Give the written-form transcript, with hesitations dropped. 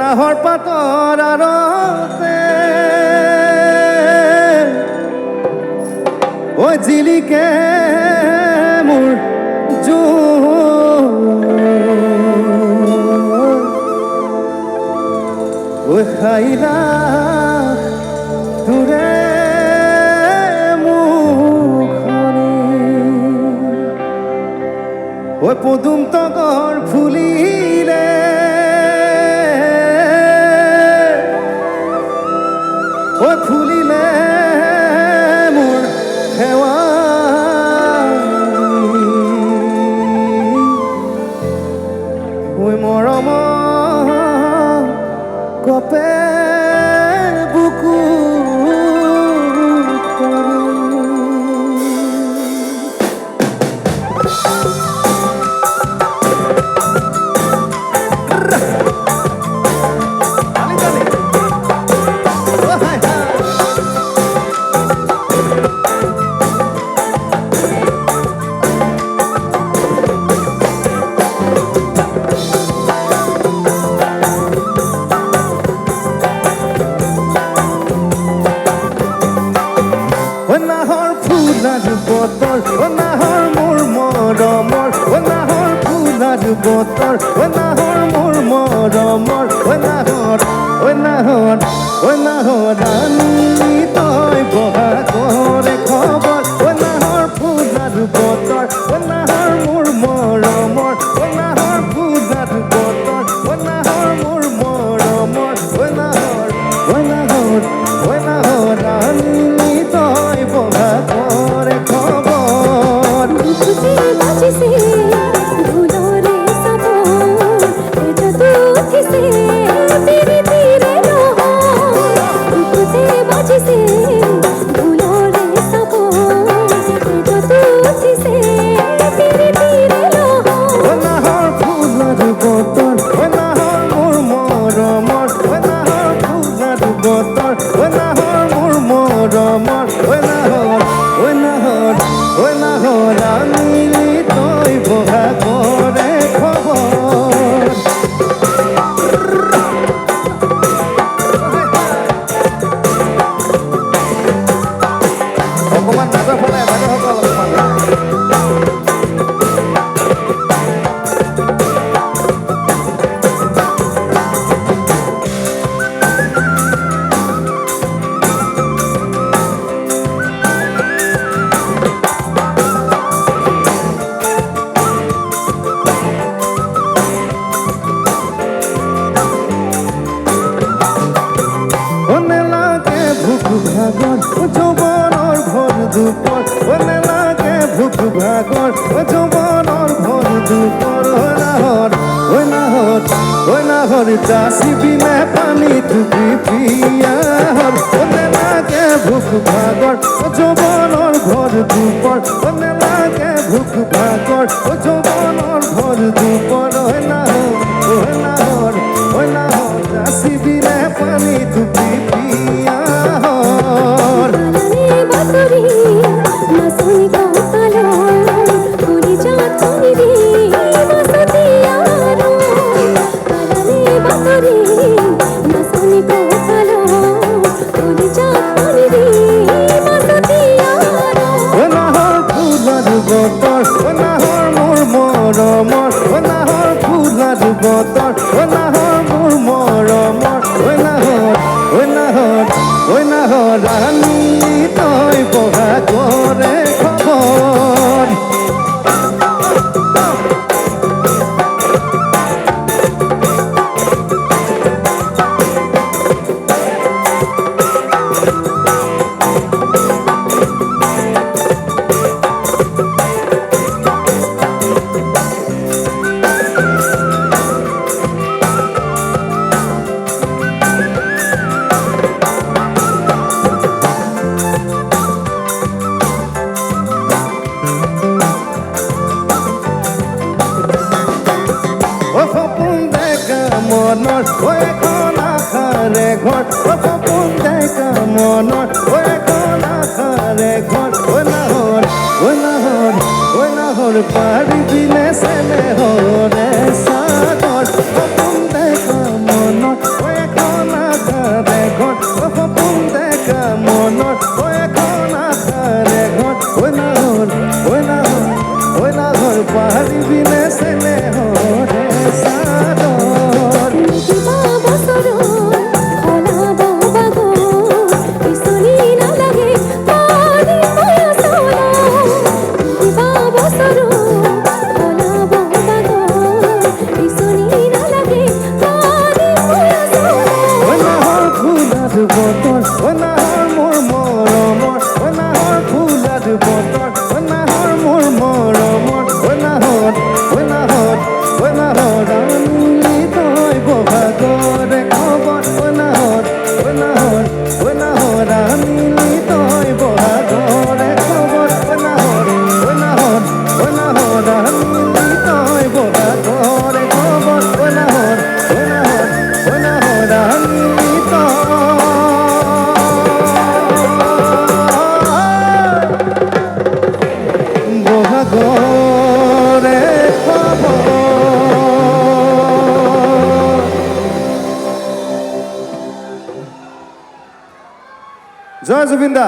নাহৰ পাতৰ আৰতে ঐ জিলিকে মোৰ ঐ খাইলা তোৰে মুখনি ঐ পদুম তগৰ ফুলিলে ঐ ফুলিলে মোৰ শেৱালি ঐ মৰম কপে বুকু নাহৰ মোৰ মৰমৰ নাহৰ ফুলাৰ বতৰ নাহৰ মোৰ মৰমৰ নাহৰ ৰাণী তই বহাগৰে খবৰ নাহৰ ফুলাৰ বতৰ নাহৰ মোৰ মৰমৰ নাহৰ ফুলাৰ বতৰ নাহৰ মোৰ মৰমৰ নাহৰ ৰাণী তই বহাগৰে যৌৱনৰ ভৰ দুপৰ লাগে ভোক ভাগৰ যৌৱনৰ ভৰ দুপৰ নাহৰ যাচি বিনে পানী টুপি পিয়াহৰ লাগে ভোক ভাগৰ যৌৱনৰ ভৰ দুপৰ লাগে ভোক ভাগৰ যৌৱনৰ ভৰ দুপৰ নাহৰ যাচি বিনে পানী টুপি নাহৰ ফুলাৰ বতৰ নাহৰ মোৰ মৰমৰ নাহৰ ৰাণী তই বহাগৰে খবৰ মনৰ এখন আশাৰে ঘৰ সপোন দেখা মনৰ এখন আশাৰে ঘৰ নাহৰ পাৰিবিনে চেনেহৰে চাদৰ সপোন দেখা মনৰ দিবিনে চেলে হৰে চাদৰ কিবা বছৰৰ সলাব বাগৰ পিছলি নালাগে পানী পয়সৰ কিবা বছৰৰ সলাব বাগৰ পিছলি নালাগে পানী পয়সৰ নাহৰ ফুলাত বতৰ নাহৰ মোৰ মৰমৰ নাহৰ ফুলাত বতৰ নাহৰ মোৰ মৰমৰ নাহৰ নাহৰ আনিলি তই বহাগৰে খবৰ নাহৰ আনিলি তই বহাগৰে খবৰ নাহৰ আনিলি তই বহাগৰে খবৰ নাহৰ আনিলি বহাগৰে খবৰ জয় জুবিন দা।